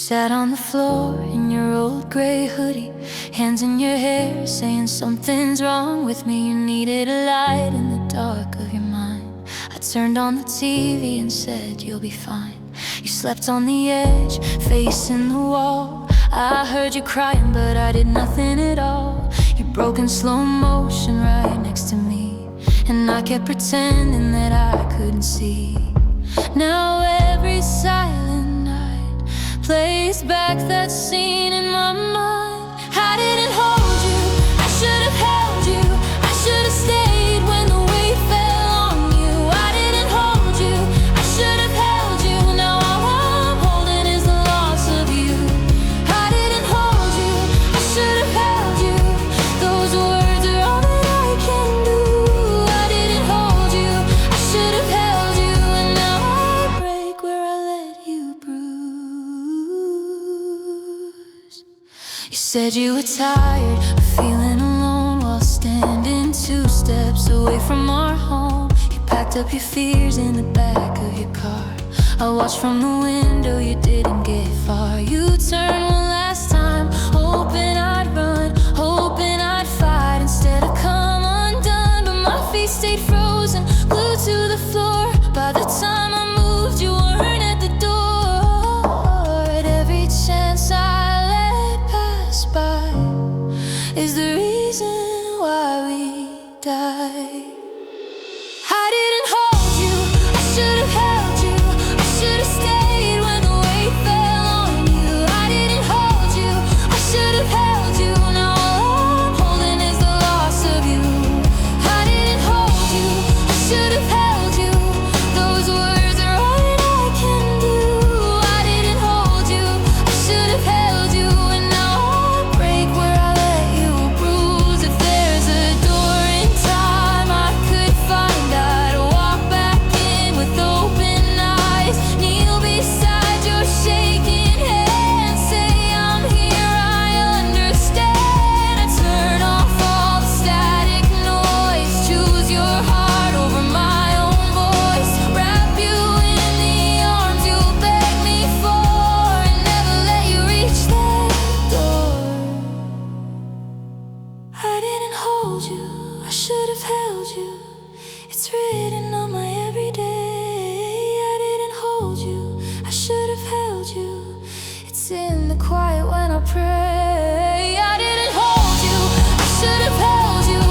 sat on the floor in your old gray hoodie, hands in your hair, saying something's wrong with me. You needed a light in the dark of your mind. I turned on the TV and said you'll be fine. You slept on the edge, facing the wall. I heard you crying, but I did nothing at all. You broke in slow motion right next to me, and I kept pretending that I couldn't see. Now every silent night plays back that scene in my mind. I didn't hold you, I should have held you. I should have stayed when the weight fell on you. I didn't hold you, I should have held you. Now all I'm holding is the loss of you. I didn't hold you, I should have held you. Those words are all that I can do. I didn't hold you, I should have held you. And now I break where I let you bruise. You said you were tired of feeling alone while standing 2 steps away from our home. You packed up your fears in the back of your car. I watched from the window, you didn't get far. You turned one last time, hoping I'd run, hoping I'd fight instead of come undone. But my feet stayed frozen, glued to the floor. By the time I moved, you weren't at the door. At every chance I let pass by is the reason why we died. I didn't hold you, I should have held you. I should have stayed when the weight fell on you. I didn't hold you, I should have held you. Now all I'm holding is the loss of you. I didn't hold you, I should have held you. Those words are all that I can do. I didn't hold you, I should have held you. And now I break where I let you bruise. If there's a door in time I could find, I'd walk back in with open eyes, kneel beside your shaking hand, say I'm here, I understand. I turn off all the static noise, choose your heart over my own voice, wrap you in the arms you beg me for, and never let you reach that door. I didn't hold you, I should have held you. It's written on my everyday. I didn't hold you, I should have held you. It's in the quiet when I pray. I didn't hold you, I should have held you.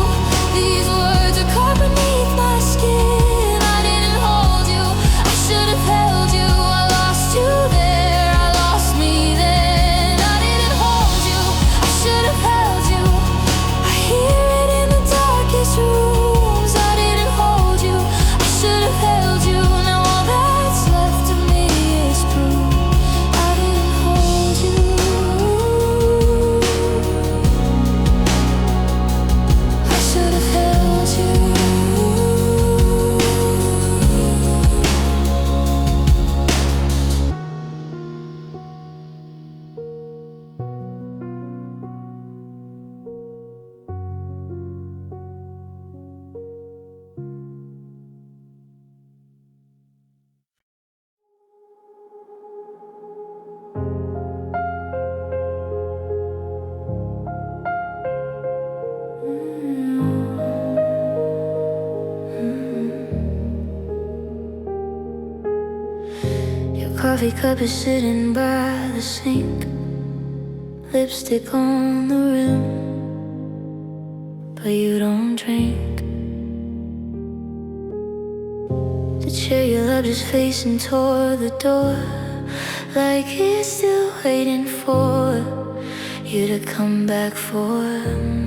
These words are caught beneath my skin. I didn't hold you, I should have held you. I lost you there, I lost me then. I didn't hold you, I should have held you. I hear it in the darkest rooms. I didn't hold you, I should have held you. Now all that's left of me is proof. I didn't hold you. I should have held you. Your coffee cup is sitting by the sink, lipstick on the rim, but you don't drink. The chair you loved is facing toward the door, like it's still waiting for you to come back for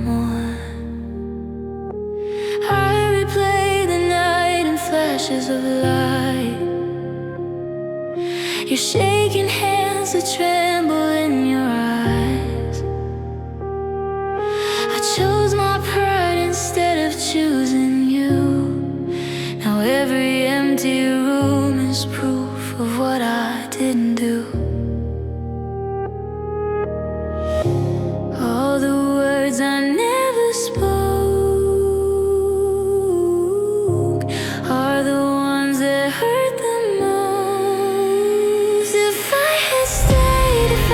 more. I replay the night in flashes of light. Your shaking hands that tremble in your eyes. I chose my pride instead of choosing you. Now every empty room is proof of what I didn't do. All the words I never spoke are the ones that hurt the most. If I had stayed, if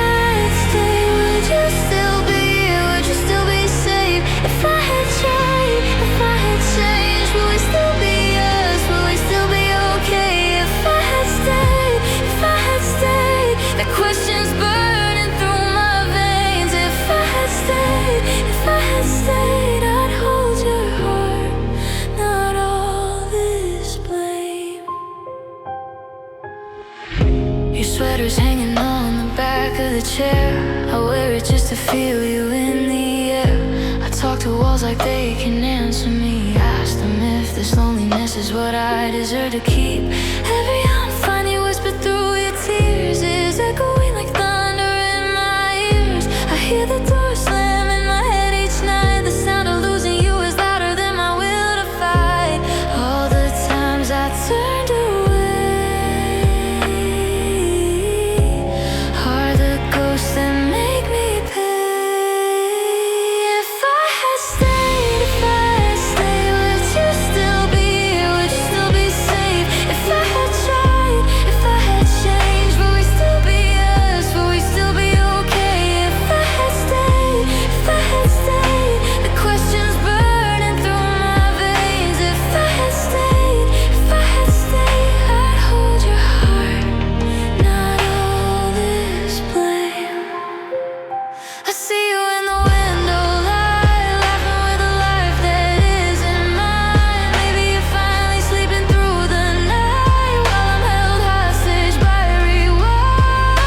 feel you in the air. I talk to walls like they can answer me. Ask them if this loneliness is what I deserve to keep. Every unfunny whisper through your tears is echoing like thunder in my ears. I hear the door slam in my head each night. The sound of losing you is louder than my will to fight. All the times I turned away are the ghosts that make me pay. If I had stayed, would you still be here? Would you still be safe? If I had tried, if I had changed, would we still be us? Would we still be okay? If I had stayed, the questions burning through my veins. If I had stayed, I'd hold your heart, not all this blame. I see you in the window light, laughing with a life that isn't mine. Maybe you're finally sleeping through the night while I'm held hostage by rewind.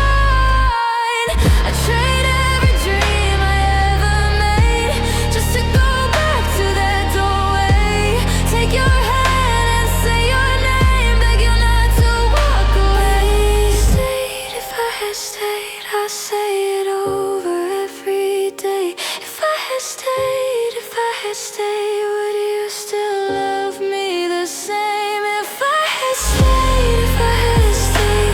I trade every dream I ever made just to go back to that doorway. Take your hand and say your name, beg you not to walk away. Stayed, if I had stayed, I'll say it over every day. If I had stayed, would you still love me the same? If I had stayed,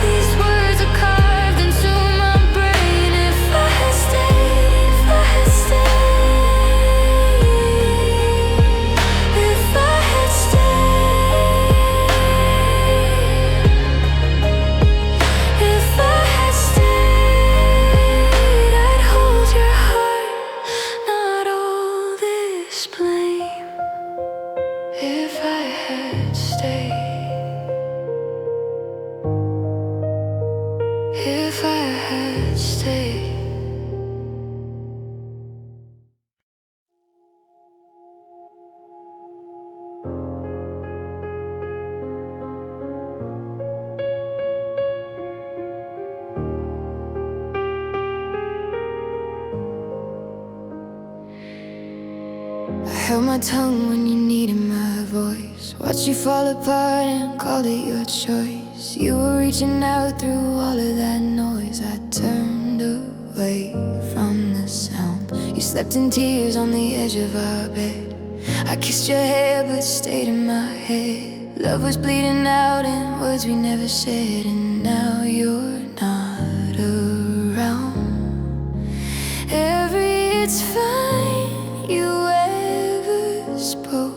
these words are carved into my brain. If I had stayed, if I had stayed, if I had stayed, I'd hold your heart, not all this blame. If I had stayed, if I had stayed. I held my tongue when you needed my voice. Watched you fall apart and called it your choice. You were reaching out through all of that noise. I turned away from the sound. You slept in tears on the edge of our bed. I kissed your hair but stayed in my head. Love was bleeding out in words we never said. And now you're not around. Every it's fine you ever spoke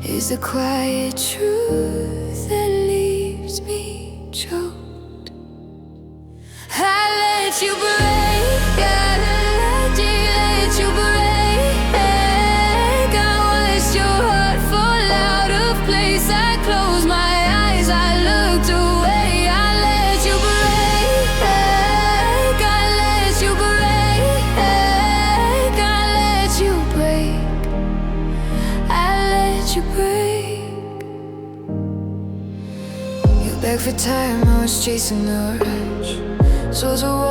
is the quiet truth that leaves me choked. I let you break, I let you break. I watched your heart fall out of place. I closed my eyes, I looked away. I let you break, I let you break. I let you break, I let you break. You begged for time, I was chasing the rush. Souls of war, I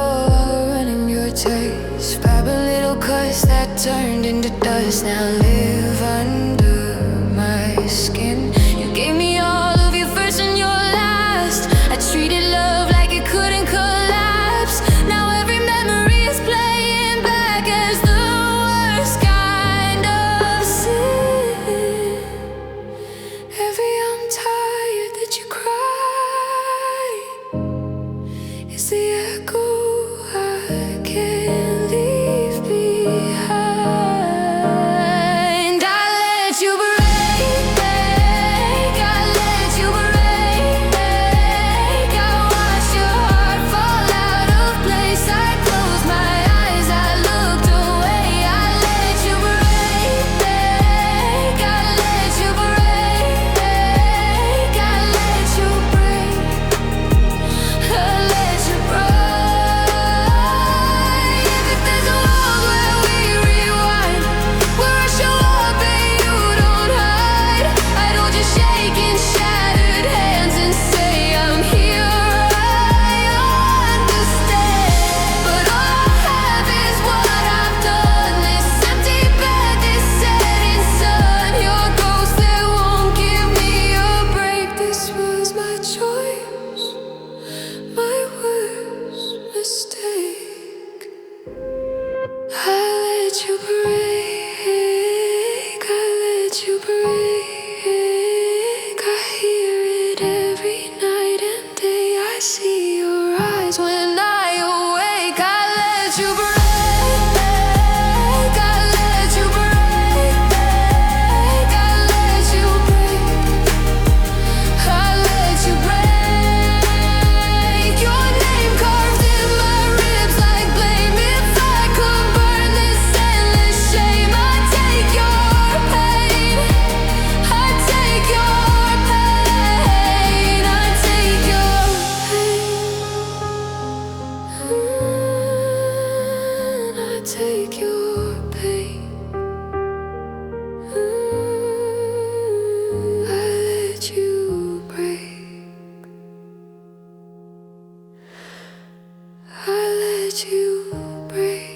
was running your taste. Fab a little cuss that turned into dust. Now live under my skin. You gave me all of your first and your last. I treated love like it couldn't collapse. Now every memory is playing back as the worst kind of sin. Every I'm tired that you cry is the echo I can't leave behind. I let I let you break, I let you break. I hear it every night and day. I see your eyes when I awake. I let you break. Take your pain. I let you break. I let you break.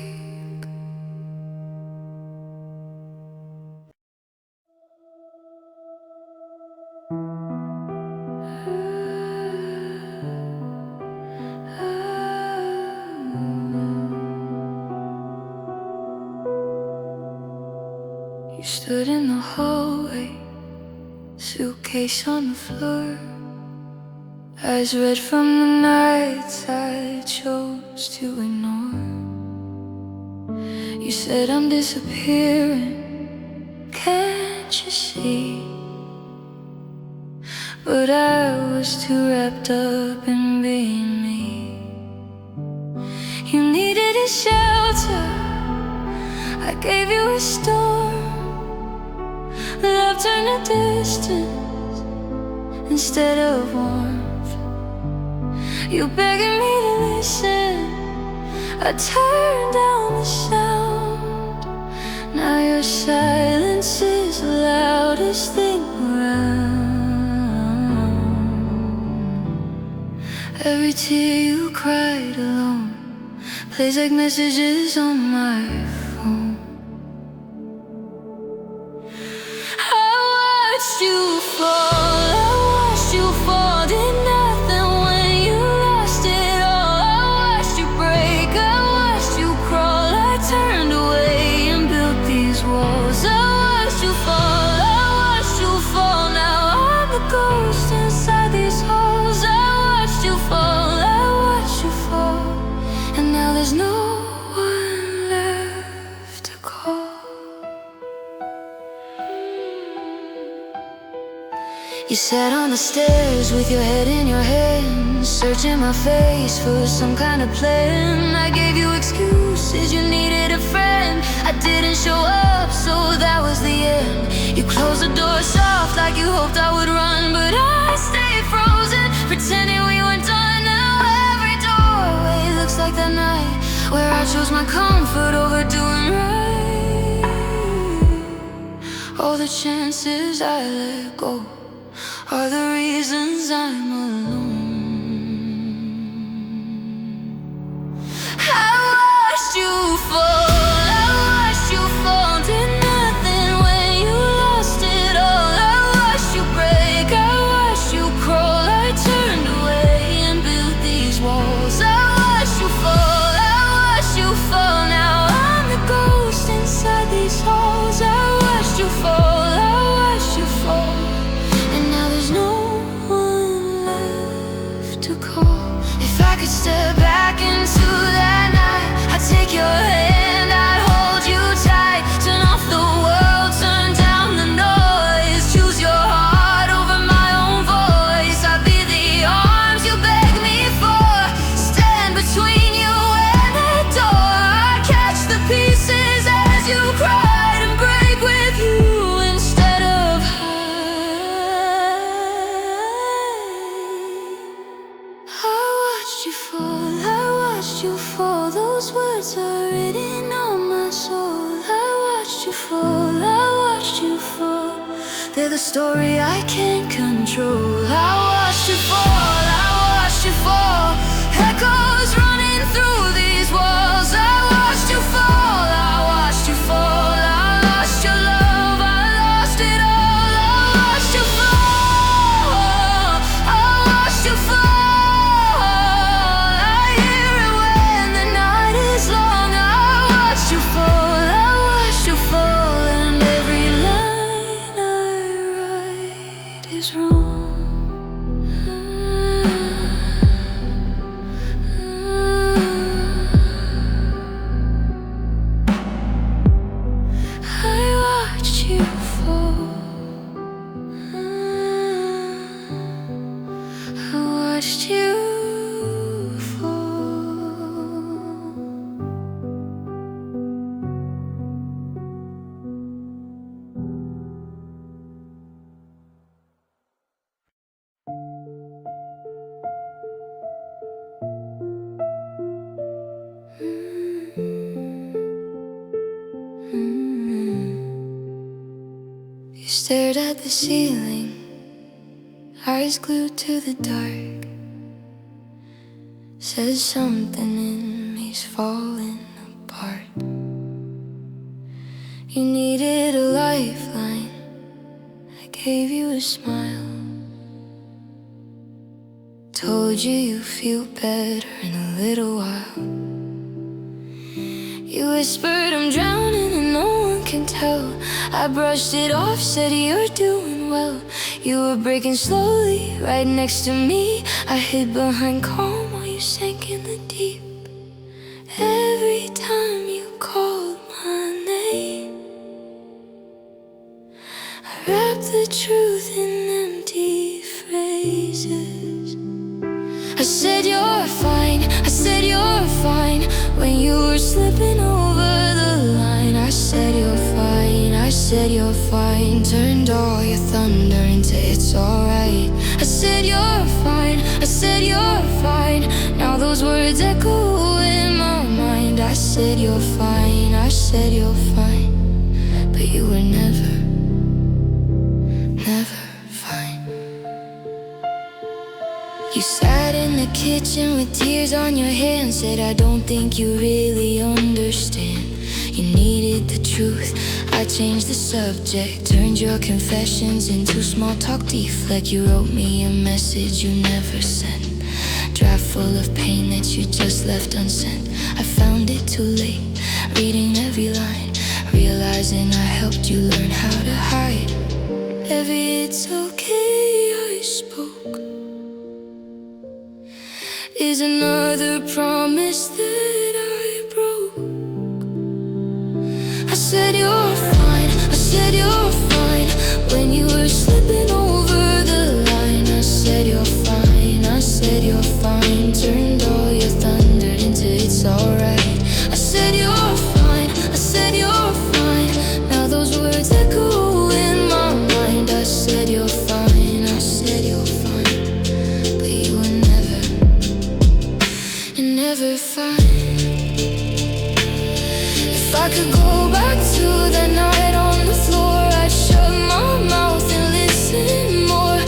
You stood in the hallway, suitcase on the floor, eyes red from the nights I chose to ignore. You said I'm disappearing, can't you see? But I was too wrapped up in being me. You needed a shelter, I gave you a storm. Love turned to distance instead of warmth. You begging me to listen, I turned down the sound. Now your silence is the loudest thing around. Every tear you cried alone plays like messages on my phone. You fall, I watched you fall, did nothing when you lost it all. I watched you break, I watched you crawl. I turned away and built these walls. I watched you fall, I watched you fall. Now I'm the ghost inside these halls. I watched you fall, I watched you fall. And now there's no one left to call. You sat on the stairs with your head in your hands, searching my face for some kind of plan. I gave you excuses, you needed a friend. I didn't show up, so that was the end. You closed the door soft like you hoped I would run, but I stayed frozen, pretending we were done. Now every doorway looks like that night where I chose my comfort over doing right. All the chances I let go are the reasons I'm alone. I watched you fall, I watched you fall, did nothing when you lost it all. I watched you break, I watched you crawl. I turned away and built these walls. I watched you fall, I watched you fall. Now I'm the ghost inside these halls. I watched you fall, I watched you fall. No one left to call. If I could step back into that night, I'd take your hand, I'd hold you tight. Turn off the world, turn down the noise. Choose your heart over my own voice. I'd be the arms you beg me for, stand between you and the door. I'd catch the pieces as you cried and break with you instead of you fall, I watched you fall. Those words are written on my soul. I watched you fall, I watched you fall. They're the story I can't control. I watched you fall, I watched you fall. Echoes running through these walls. I watched you fall, I watched you fall. I lost your love, I lost it all. I watched you fall, I watched you fall. You Stared at the ceiling, eyes glued to the dark. Said something in me's falling apart. You needed a lifeline, I gave you a smile. Told you you'd feel better in a little while. You whispered I'm drowning and no one can tell. I brushed it off, said you're doing well. You were breaking slowly right next to me. I hid behind calm while you sank in the deep. Every time you called my name, I wrapped the truth in empty phrases. I said you're fine, I said you're fine. When you were slipping over the line, I said you're fine, I said you're fine. Turned all your thunder into it's alright. I said you're fine, I said you're fine. Now those words echo in my mind. I said you're fine, I said you're fine. But you were never, never fine. You sat in the kitchen with tears on your hands. Said I don't think you really understand. You needed the truth, I changed the subject. Turned your confessions into small talk deflect. You wrote me a message you never sent. Draft full of pain that you just left unsent. I found it too late, reading every line, realizing I helped you learn how to hide. Every it's okay I spoke is another promise that I broke. I said you're fine, I said you're fine. When you were slipping over the line, I said you're fine, I said you're fine. Turned all your thunder into it's alright. I said you're fine, I said you're fine. Now those words echo in my mind. I said you're fine, I said you're fine. But you were never fine. If I could go back to that night on the floor, I'd shut my mouth and listen more.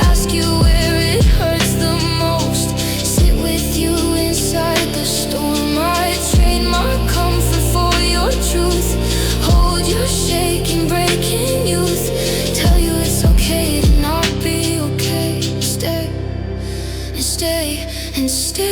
Ask you where it hurts the most, sit with you inside the storm. I'd trade my comfort for your truth, hold your shaking, breaking youth. Tell you it's okay to not be okay. Stay and stay and stay.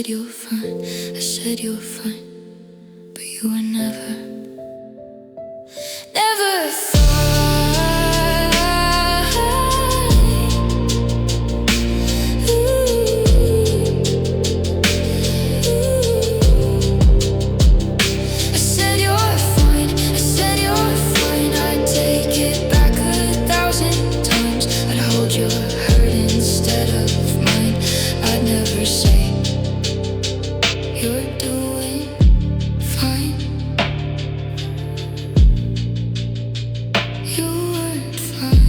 You're fine, I said you're fine, but you were never, never fine. I said you're fine, I said you're fine. I'd take it back 1,000 times. I'd hold your hurt instead of mine. I'd never say you're doing fine. You weren't fine.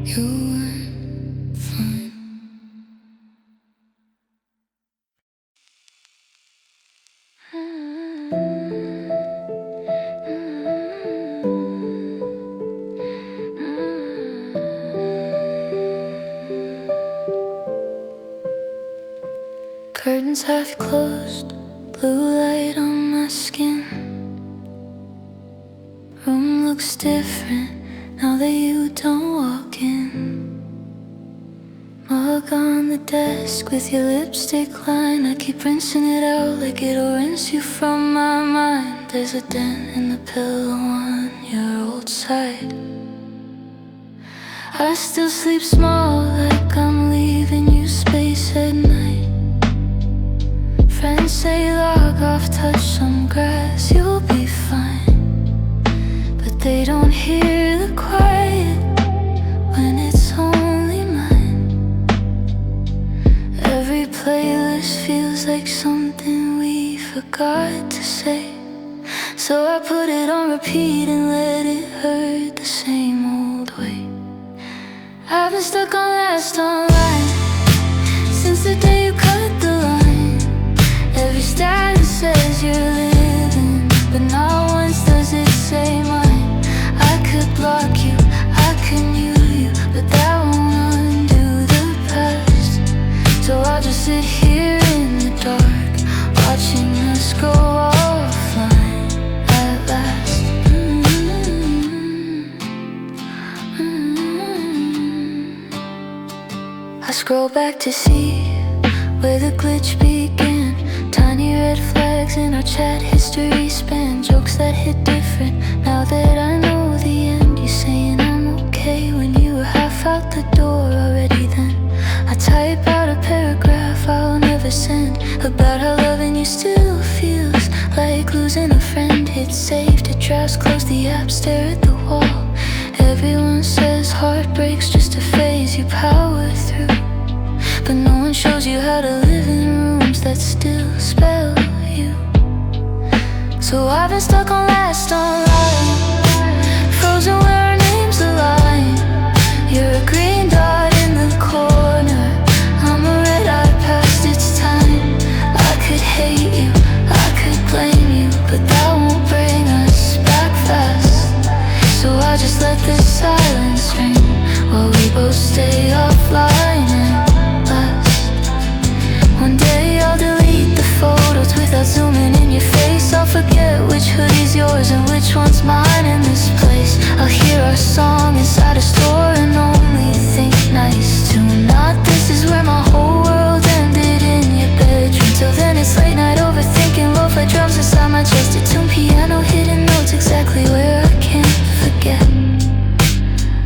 You weren't fine. Curtains half closed, blue light on my skin. Room looks different now that you don't walk in. Mug on the desk with your lipstick line. I keep rinsing it out like it'll rinse you from my mind. There's a dent in the pillow on your old side. I still sleep small like I'm leaving you space at night. Friends say lock log off, touch some grass, you'll be fine. But they don't hear the quiet when it's only mine. Every playlist feels like something we forgot to say, so I put it on repeat and let it hurt the same old way. I've been stuck on last online since the day you cut the line. Every status says you're living, but not once does it say mine. I could block you, I could mute you, but that won't undo the past. So I'll just sit here in the dark, watching us go offline at last. I scroll back to see where the glitch began. Tiny red flags in our chat history span. Jokes that hit different now that I know the end. You saying I'm okay when you were half out the door already then. I type out a paragraph I'll never send about how loving you still feels like losing a friend. Hit save to drafts, close the app, stare at the wall. Everyone says heartbreak's just a phase you power through, but no one shows you how to live in rooms that still spell you. So I've been stuck on last online, frozen where our names align. You're a green dot in the corner, I'm a red-eye past its time. I could hate you, I could blame you, but that won't bring us back fast. So I just let the silence ring while we both stay offline and last. One day I'll delete the photos without zooming in your face. I'll forget which hoodie's yours and which one's mine in this place. I'll hear our song inside a store and only think nice to not. This is where my whole world ended, in your bedroom. Till then it's late night overthinking, lo-fi drums inside my chest, a tune piano, hidden notes exactly where I can't forget.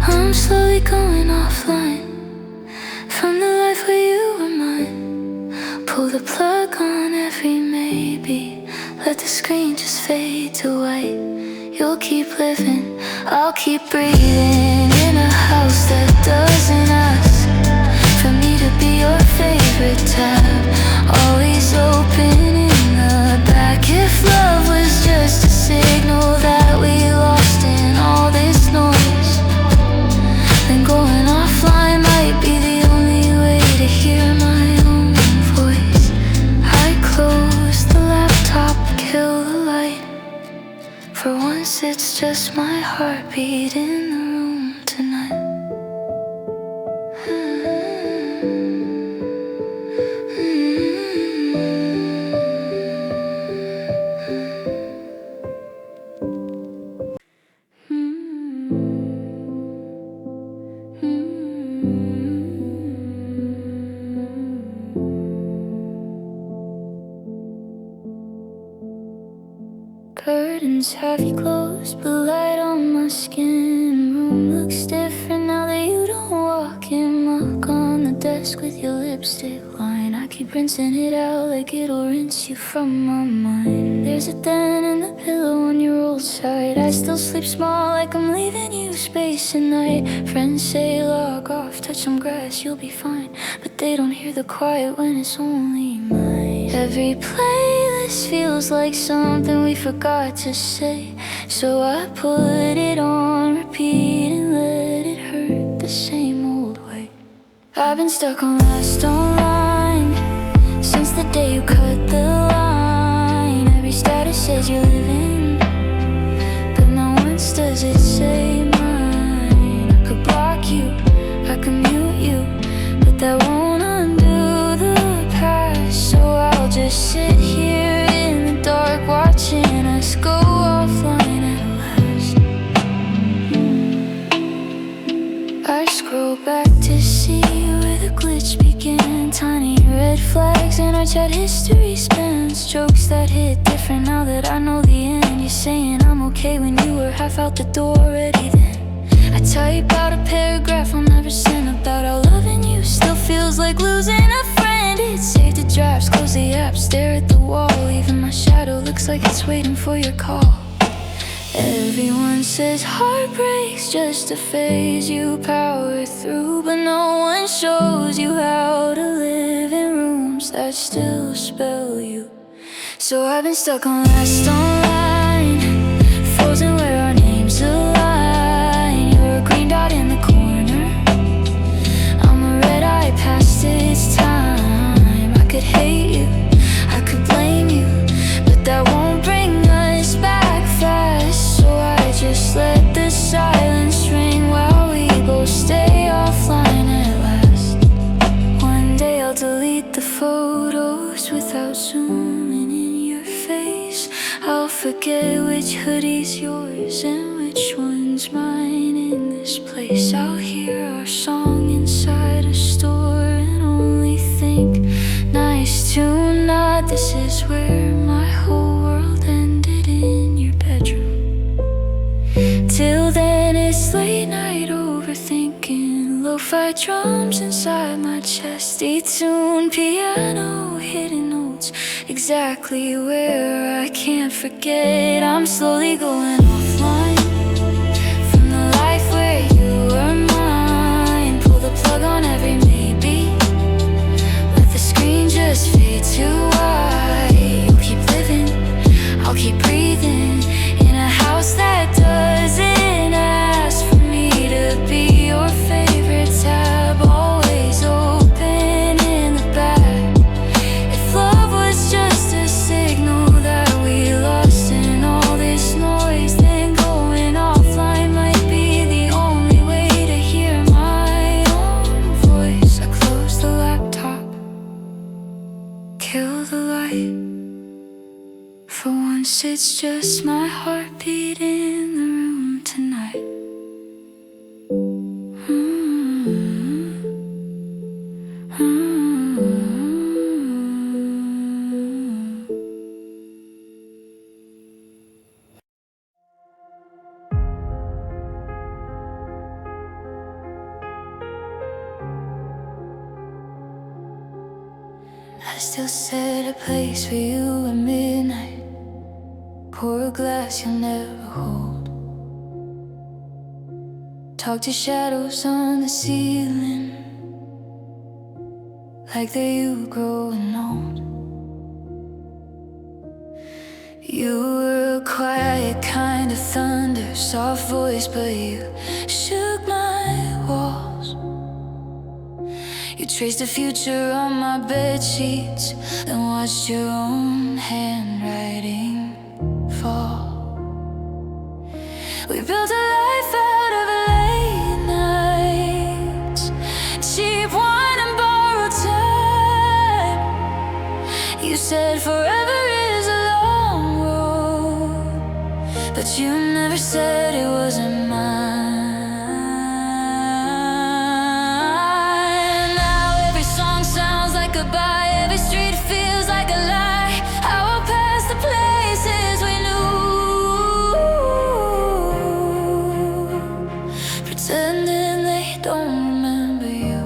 I'm slowly going offline from the life where you were mine. Pull the plug on every maybe, let the screen just fade to white. You'll keep living, I'll keep breathing in a house that doesn't ask for me to be your favorite tab, always open in the back. If love was just a signal that we lost in all this noise, then going offline might be the only way to hear my own voice. I close the laptop, kill the light. For once it's just my heartbeat in the room tonight. Curtains have you closed, but light on my skin. Room looks different now that you don't walk in. Mark on the desk with your lipstick line. I keep rinsing it out like it'll rinse you from my mind. There's a dent in the pillow on your old side. I still sleep small like I'm leaving you space at night. Friends say log off, touch some grass, you'll be fine, but they don't hear the quiet when it's only mine. Every playlist feels like something we forgot to say, so I put it on repeat and let it hurt the same old way. I've been stuck on last online since the day you cut the line. Every status says you're living, but not once does it say mine. I could block you, I could mute you, but that won't undo the past. So I'll just sit here in the dark, watching us go offline at last. I scroll back to see where the glitch began. Tiny red flags in our chat history spans. Jokes that hit different now that I know the end. You're saying I'm okay when you were half out the door already then. I type out a paragraph I'll never send about how loving you still feels like losing a friend. It's safe to drafts, close the app, stare at the wall, leaving my shit looks like it's waiting for your call. Everyone says heartbreak's just a phase you power through, but no one shows you how to live in rooms that still spell you. So I've been stuck on last online, frozen where our names align. You're a green dot in the corner, I'm a red eye past its time. I could hate you, I could blame you, but that won't bring us back fast. So I just let the silence ring while we both stay offline at last. One day I'll delete the photos without zooming in your face. I'll forget which hoodie's yours and which one's mine in this place. I'll hear our song inside a store and only think, nice tune, not this is where my whole world ended, in your bedroom. Till then it's late night overthinking, lo-fi drums inside my chest, detuned piano, hidden notes, exactly where I can't forget. I'm slowly going offline from the life where you were mine. Pull the plug on every maybe, let the screen just fade to white. You'll keep living, I'll keep breathing in a house that doesn't ask for me to be your favorite tab, always open in the back. If love was just a signal that we lost in all this noise, then going offline might be the only way to hear my own voice. I close the laptop, kill the light. For once it's just my heartbeat in the room tonight. I still set a place for you at midnight, pour a glass you'll never hold, talk to shadows on the ceiling like they're you growing old. You were a quiet kind of thunder, soft voice, but you shook my walls. You traced the future on my bed sheets, then watched your own handwriting fall. We built a life out of late nights, cheap wine and borrowed time. You said forever is a long road, but you never said it wasn't mine. Goodbye, every street feels like a lie. I walk past the places we knew, pretending they don't remember you.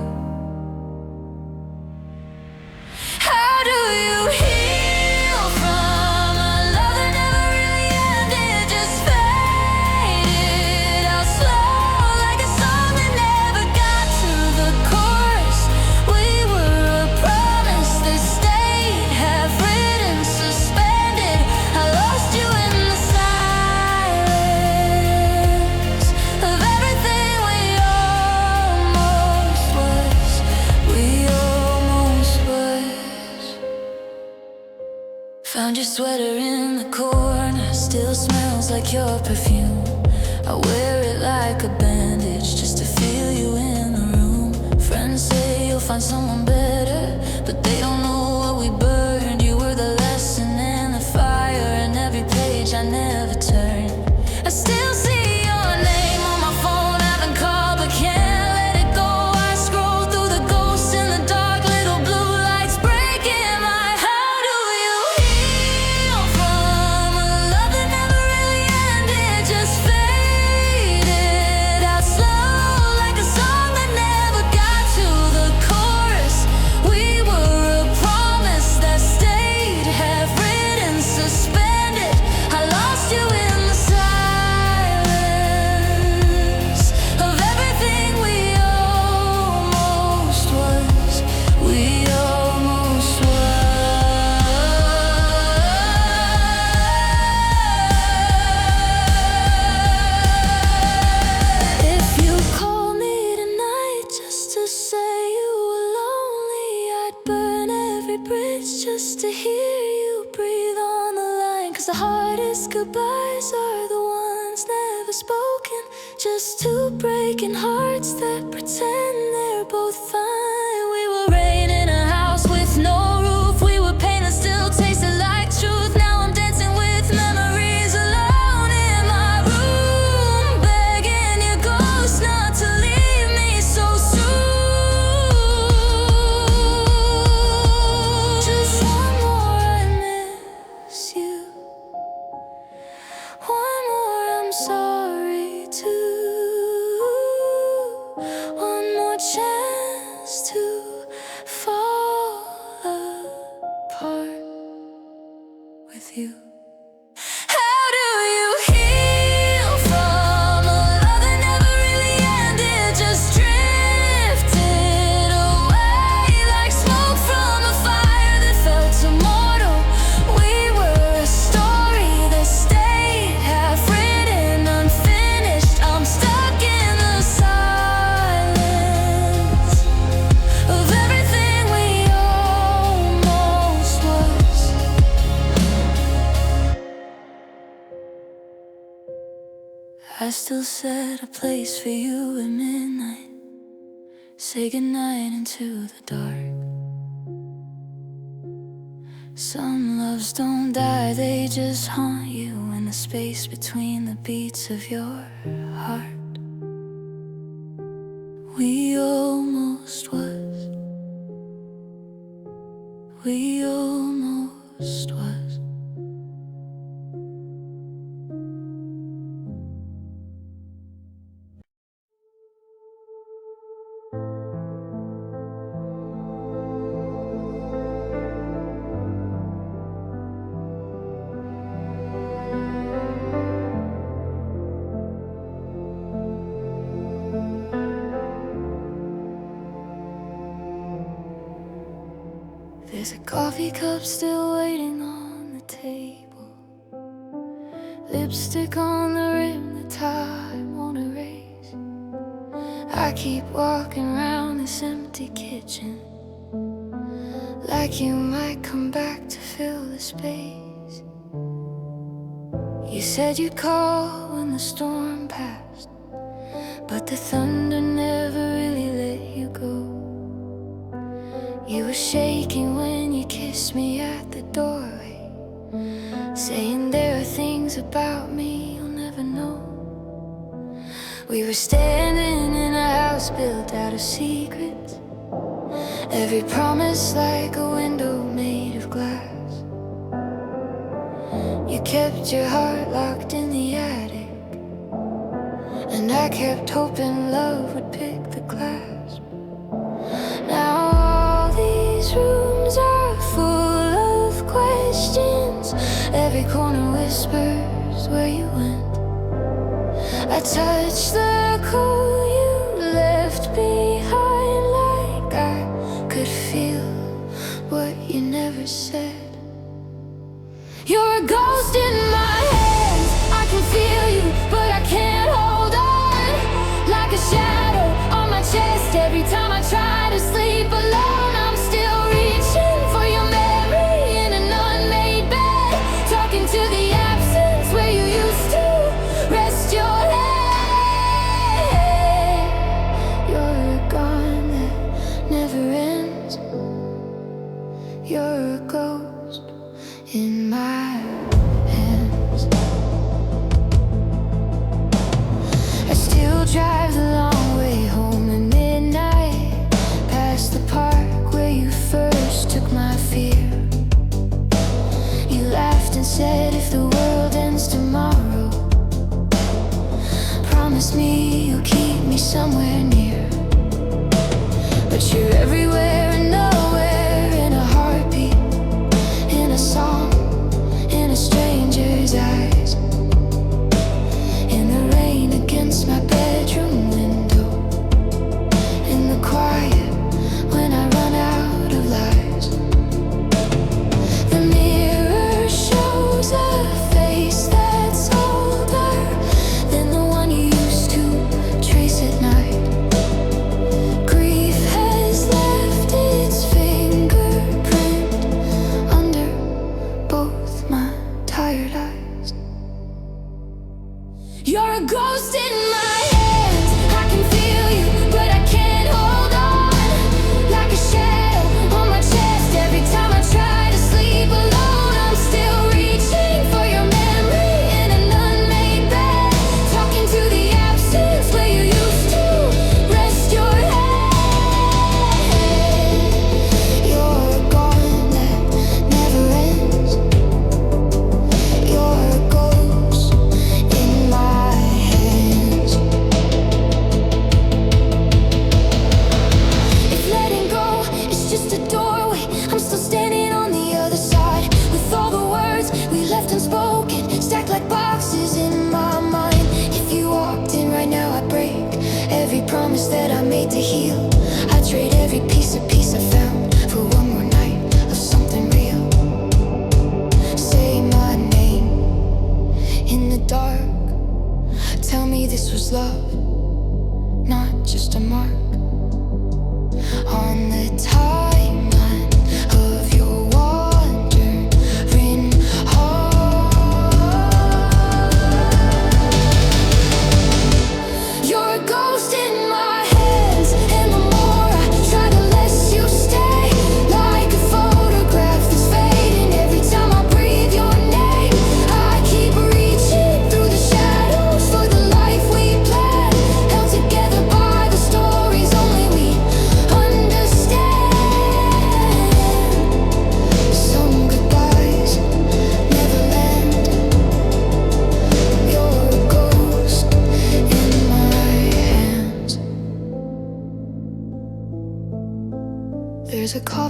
How do you heal from a love that never really ended, just faded out slow like a song that never got to the chorus? We were found your sweater in the corner, still smells like your perfume. I wear it like a bandage just to feel you in the room. Friends say you'll find someone better, but they don't know what we burned. You were the lesson and the fire in every page I never turned. I still see your name on my phone, haven't called but can't let it go. I scroll through the ghosts in the dark, little blue lights breaking my heart. How do you heal from a love that never really ended, just faded out slow like a song that never got to the chorus? We were a just to hear you breathe on the line. 'Cause the hardest goodbyes are the ones never spoken, just two breaking hearts that pretend they're both fine. We were rain in a house with no roof. We were pain that still tasted like truth. Now I'm dancing with memories alone in my room, begging your ghost not to leave me so soon. Just one more, I miss you. One more, I'm sorry too. One more chance to fall apart with you. How do you heal from a love that never really ended? Just drifted away like smoke from a fire that felt immortal. We were a story that stayed half written, unfinished. I'm stuck in the silence of everything we almost was. I still set a place for you at midnight. Say goodnight into the dark. Some loves don't die, they just haunt you in the space between the beats of your heart. We almost was. We almost was. There's a coffee cup still waiting on the table, lipstick on the rim that time won't erase. I keep walking around this empty kitchen, like you might come back to fill the space. You said you'd call when the storm passed, but the thunder never really let you go. You were shaking when you kissed me at the doorway, saying there are things about me you'll never know. We were standing in a house built out of secrets, every promise like a window made of glass. You kept your heart locked in the attic, and I kept hoping love would pick the clasp. Now these rooms are full of questions, every corner whispers where you went. I touch the coal you left behind, like I could feel what you never said. You're a ghost in my hands, I can feel you, but I can't hold on. Like a shadow on my chest, every time I try to sleep alone, I'm still reaching for your memory in an unmade bed, talking to the absence where you used to rest your head. You're a gun that never ends. You're a ghost in my hands. I still drive the long way home at midnight, past the park where you first took my fear. You laughed and said, if the world ends tomorrow, promise me you'll keep me somewhere near. But you're everywhere and nowhere, in a heartbeat, in a song, in a stranger's eyes, in the rain against my bedroom window, in the quiet when I run out of lies. The mirror shows a face that's older than the one you used to trace at night. Grief has left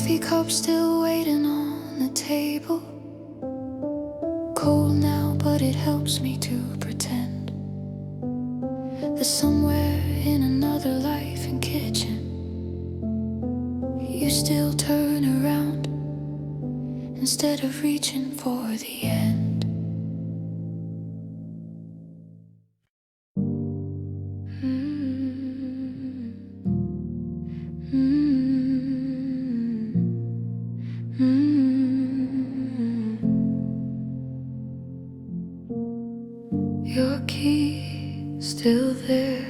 coffee cup still waiting on the table. Cold now, but it helps me to pretend that somewhere in another life and kitchen you still turn around instead of reaching for the end. Your key still there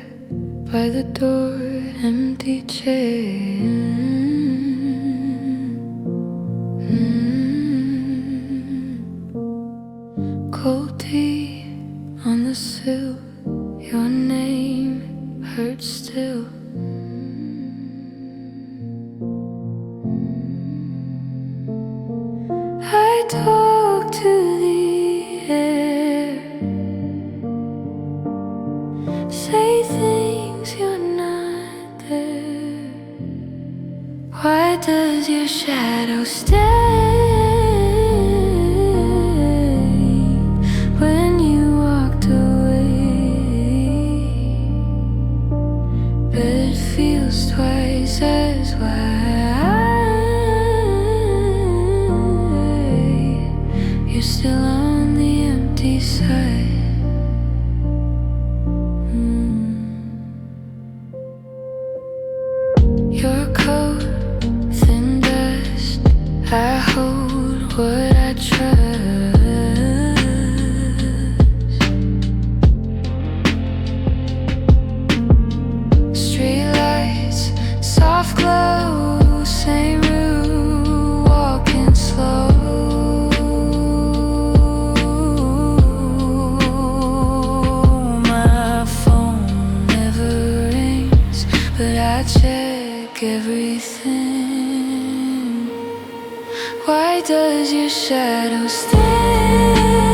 by the door, empty chair. Cold tea on the sill, your name hurts still. I talk to the air, say things you're not there. Why does your shadow stay when you walked away? But it feels twice as wide. You're still on the empty side. Your coat, thin dust, I hold what I trust. Street lights, soft glow, same route, walking slow. My phone never rings, but I check everything. Why does your shadow stay?